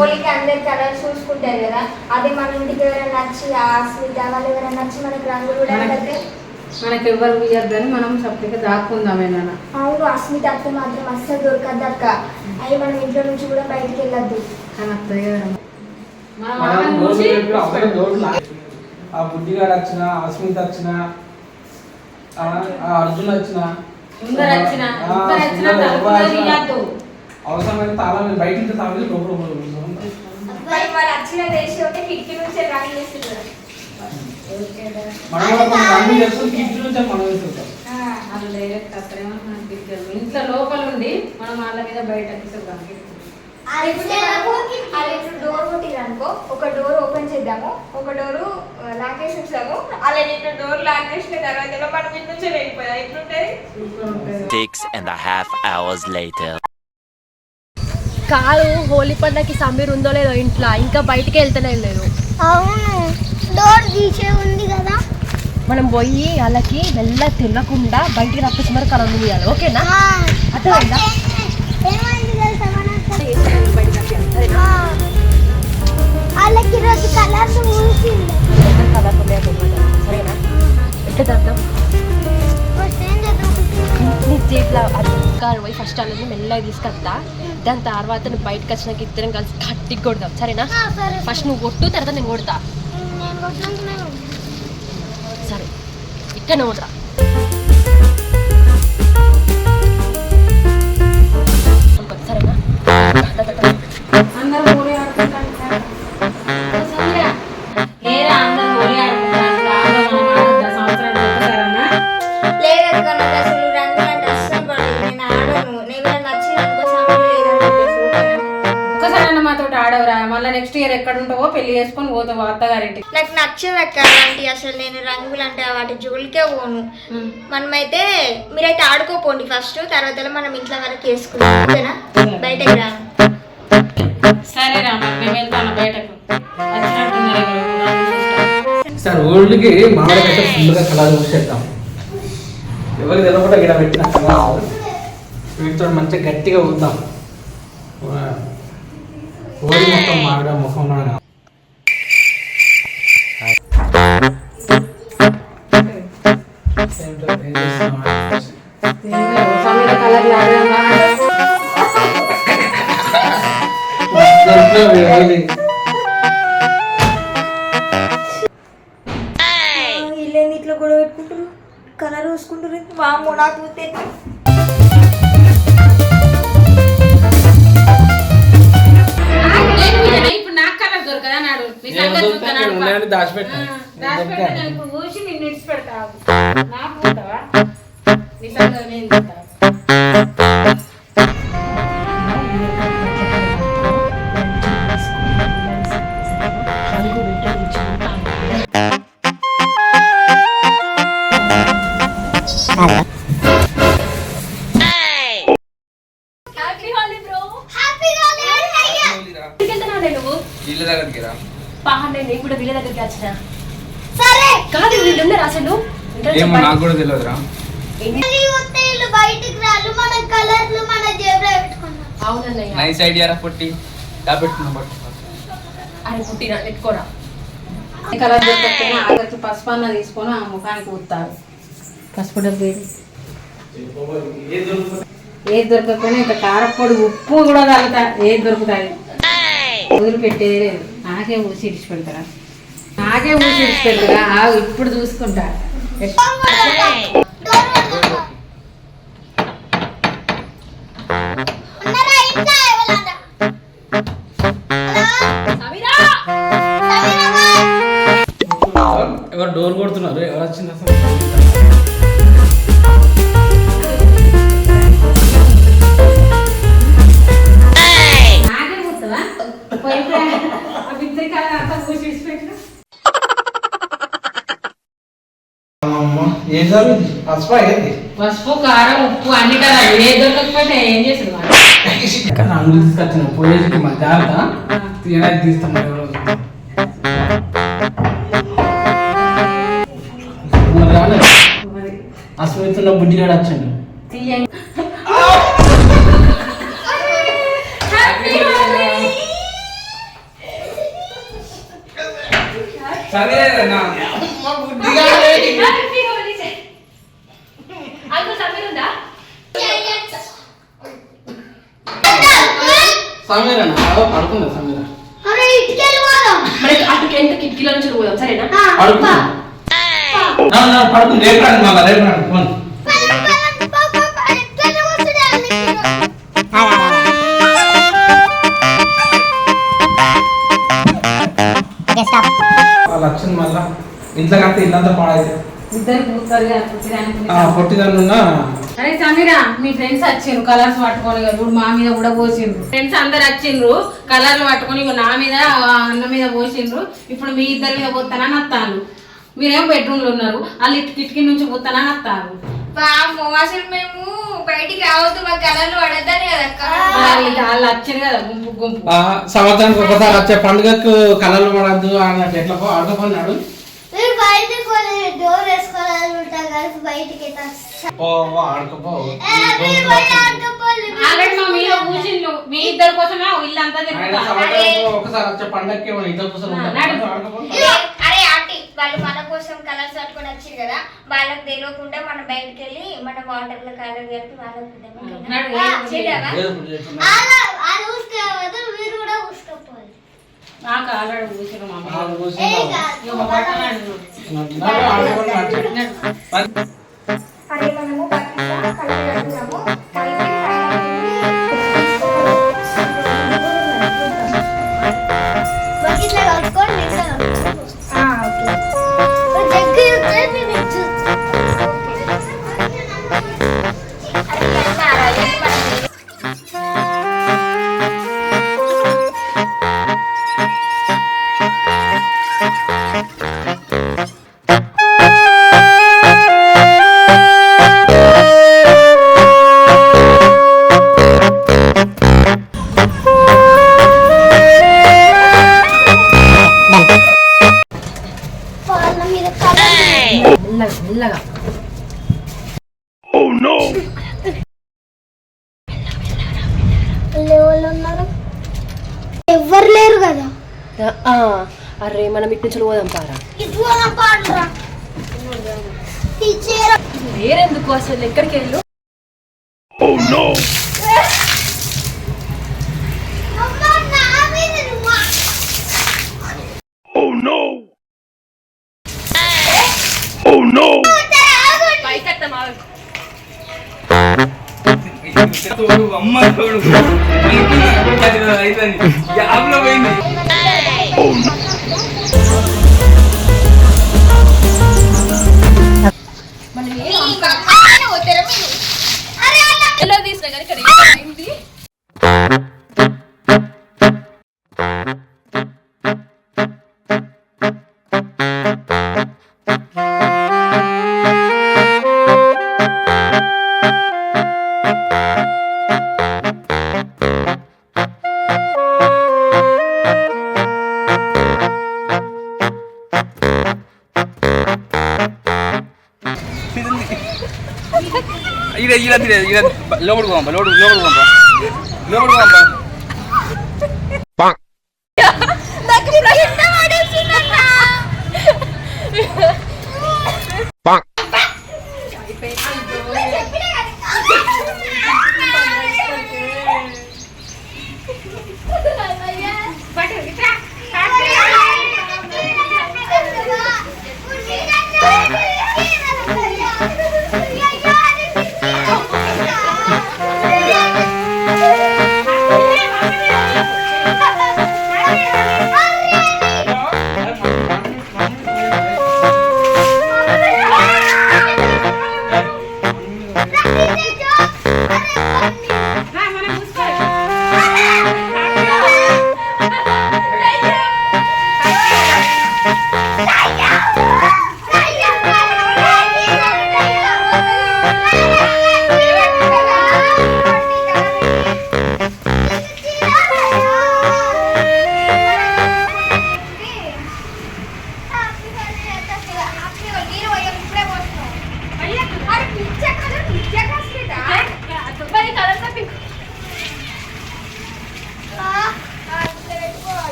హోలీకి అందరు కలర్స్ చూసుకుంటారు కదా, అదే మన ఇంటికి ఎవరైనా నచ్చి ఆ స్వీట్ వాళ్ళు ఎవరైనా నచ్చి మనకి రంగులు కూడా అయితే మనకి ఎవరు ఇయ్యద్దని మనం సపరేట్గా దాక్కుందామేనా. అవును, అస్మిత అత్త మాత్రం అస్సలు దొరకద్దు అక్క. అవి మనం ఇంట్లో నుంచి కూడా బయటికి వెళ్ళొద్దు. కానీ అత్తది కదా ఆ బుద్ధిగాడు వచ్చిన, అస్మిత వచ్చిన, అర్జున్ వచ్చిన, అవసరమైన తాళాలు బయట తాళాలు లోపల వాళ్ళు వచ్చిన దేశం ఉంటే కిటికీ నుంచే రంగు చేస్తున్నారు. ఇంట్లో లోపల ఉండి మనం వాళ్ళ మీద బయట డోర్ కొట్టిరనుకో, ఒక డోర్ ఓపెన్ చేద్దాము, ఒక డోరు లాక్ చేసి ఉంచుదాము. అలా ఇట్లా డోర్ లాక్ చేసిన తర్వాత మనం ఇంటి నుంచే వెళ్ళిపోయా ఎట్లుంటది. 6.5 hours later. కాదు, హోలీ పండగకి సమీర్ ఉందో లేదో ఇంట్లో, ఇంకా బయటికి వెళ్తూనే లేదు. అవును, డోర్ తీసే ఉంది కదా. మనం పోయి వాళ్ళకి వెళ్ళ తినకుండా బయటికి రప్పించి మరి కలర్ తీయాలి. ఓకేనా? అర్థమైందా? వాళ్ళకి రోజు కలర్స్ సరేనా? ఎట్లా చేద్దాం? నీ చేతిలో అధికారం పోయి ఫస్ట్ అనేది మెల్లగా తీసుకొస్తా. దాని తర్వాత నువ్వు బయటకు వచ్చినాక ఇద్దరం కలిసి గట్టిగా కొడదాం. సరేనా? ఫస్ట్ నువ్వు కొట్టు, తర్వాత నేను కొడతా. సరే, ఇక్కడ కొడతా. సరేనా? అందరూ హోలీ ఆడుకుంటారు. ఆడవరా, మళ్ళీ నెక్స్ట్ ఇయర్ ఎక్కడ ఉంటావో పెళ్లి చేసుకొని పోతావు అత్తగారింటి. నాకు నచ్చదు అక్క అలాంటి, అసలు నేను రంగులు అంటే వాటి జోలికే పోను. మనమైతే మీరైతే ఆడుకోపోండి ఫస్ట్, తర్వాత మనం ఇంట్లో వరకు వేసుకుంటాం. ఓకేనా? బయటకు రా. సరే రా, మేము వెళ్తాను బయటకు. సార్ ఓల్డ్కి మామిడికైతే ఫుల్గా కలర్ చూసేద్దాం. ఎవరికి తెలవకుండా ఇక్కడ పెట్టిన కలర్ వీటితో మంచిగా గట్టిగా ఊద్దాం. ఓడి మొత్తం మామిడ ముఖంలో వీళ్ళేంది ఇట్లా గొడవ పెట్టుకుంటారు, కలర్ చూసుకుంటారు. వామ్మో, నాకు ఇప్పుడు నాకు కలర్ దొరకదా నాడు దాచిపెట్టాను. చూసి నిన్ను ఇడిచి పెడతావు. నాకు ఉంటావా? నిజంగా నేను నేను కూడా వీళ్ళ దగ్గరికి వచ్చిన. కాదు, వీళ్ళు ఉన్నారు అసలు. నాకు కూడా తెలియదురా. నైస్ ఐడియా రా పుట్టి. అరే పుట్టిన పెట్టుకోరా. కలర్ దొరకకపోయినా ఆఖరికి పసుపు అన్న తీసుకొని ఆ ముఖానికి ఊతారు. పసుపు డబ్బు ఏది దొరకకపోయినా ఇంకా కారపొడి ఉప్పు కూడా కలుగుతా. ఏది దొరుకుతుంది వదిలిపెట్టేది లేదు. నాకే ఊసి ఇడిచి పెడతారా, నాకే ఊసి ఇడిచి పెడతారా. ఇప్పుడు చూసుకుంటా. ఎవరు డోర్ కొడుతున్నారు? ఎవరు వచ్చింది అసలు? పసుపు కారం ఉప్పు అన్ని కదా. ఏ దొరకకపోతే ఏం చేసాడు రంగులు తీసుకొచ్చిన పోయేసి మా జాగ్రత్త తీయడానికి తీస్తాం. అస్మితున్న బుడ్డిగాడు వచ్చాడు. అంకుల్ సమీర్ ఉందా? సమీర పడుకుందా సమీర అరే ఇటుకెళ్ళి పోదాం. మనకి అటు ఎంత కిటికీలో నుంచి పోదాం సరేనా? పడుకుందా పడుకుంది రేపు రాండి మళ్ళా రేపు రాండి ఫోన్ లక్ష్యం మళ్ళా ఇంట్లో కడితే ఇల్లంతా పాడైతే ఇద్దరు కూతురు పొట్టిదాన్ని అరే సమీరా మీ ఫ్రెండ్స్ వచ్చిండ్రు కలర్స్ పట్టుకొని ఇప్పుడు మా మీద కూడా పోసిండ్రు ఫ్రెండ్స్ అందరు వచ్చిండ్రు కలర్లు పట్టుకొని ఇగో నా మీద అన్న మీద పోసిండ్రు ఇప్పుడు మీ ఇద్దరి మీద పోతానని వస్తాను మీరేమో బెడ్రూమ్ లో ఉన్నారు వాళ్ళు ఇటు కిటికీ నుంచి పోతానని వస్తారు పాపం అసలు మేము బయటికి రావద్దు మా కలర్లు పడద్దని కదక్క. వాళ్ళు వచ్చారు కదా గుంపు గుంపు సంవత్సరానికి ఒకసారి వచ్చే పండుగకు కలర్లు పడద్దు అన్నట్టు ఎట్లా ఆడుకోన్నాడు మీరు బయటకు డోర్ వేసుకోవాలని ఉంటాం కలిసి బయటికి ఆడుకోపో ఆల్రెడీ మా మీద కూర్చుండ్రు మీ ఇద్దరి కోసమే ఇల్లంతా ఒకసారి వచ్చే పండగకి ఇద్దరు కోసం అరే ఆంటీ వాళ్ళు మన కోసం కలర్స్ పట్టుకొని వచ్చారు కదా, వాళ్ళకి తెలియకుండా మనం బయటకు వెళ్ళి మన వాటర్ లో కలర్ కలిపి వాళ్ళకి మీరు కూడా ఊసుకోపోవాలి. నాకు ఆల్రెడీ కూర్చున్నారు మా అరే మనము బకెట్లో కలర్ కడుతున్నాము బకెట్లో కలుపుకొని జగ్గు చూస్తే మేము చూస్తాం. వాళ్ళ మీద మెల్లగా ఎవరు ఉన్నారు? ఎవ్వరు లేరు కదా. అరే మనం ఇటు నుంచి పోదాం పారా. ఇది పాడరా టీచర్ వేరెందుకు అసలు ఎక్కడికి వెళ్ళు? అమ్మ తోడు అయిపోయింది యాబ్లో పోయింది. ఎలా తీసినా కానీ ఇక్కడ ఏంటి? లోపలికి పోంపా లోపలికి పోంపా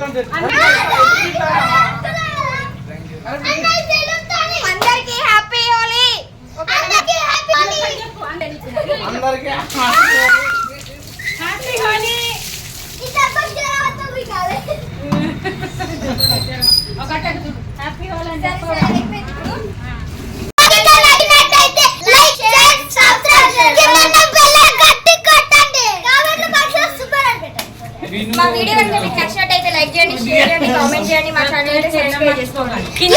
అందరికీ హ్యాపీ హోలీ. అందరికీ హ్యాపీ హోలీ. హ్యాపీ హోలీ. ఇట్లా పక్కన వస్తుంది కాదు. ఒకటే హ్యాపీ హోలీ అని చెప్పు. నచ్చినట్లయితే లైక్ చేయండి, సబ్స్క్రైబ్ చేయండి. కింద బెల్ గట్టి కొట్టండి. కామెంట్ బాక్స్ లో సూపర్ అని పెట్టండి. మా వీడియో కనుక మీకు నచ్చినట్టయితే లైక్ చేయండి, షేర్ చేయండి, కామెంట్ చేయండి, మా ఛానల్ అయితే సబ్స్క్రైబ్ చేసుకోండి. కింద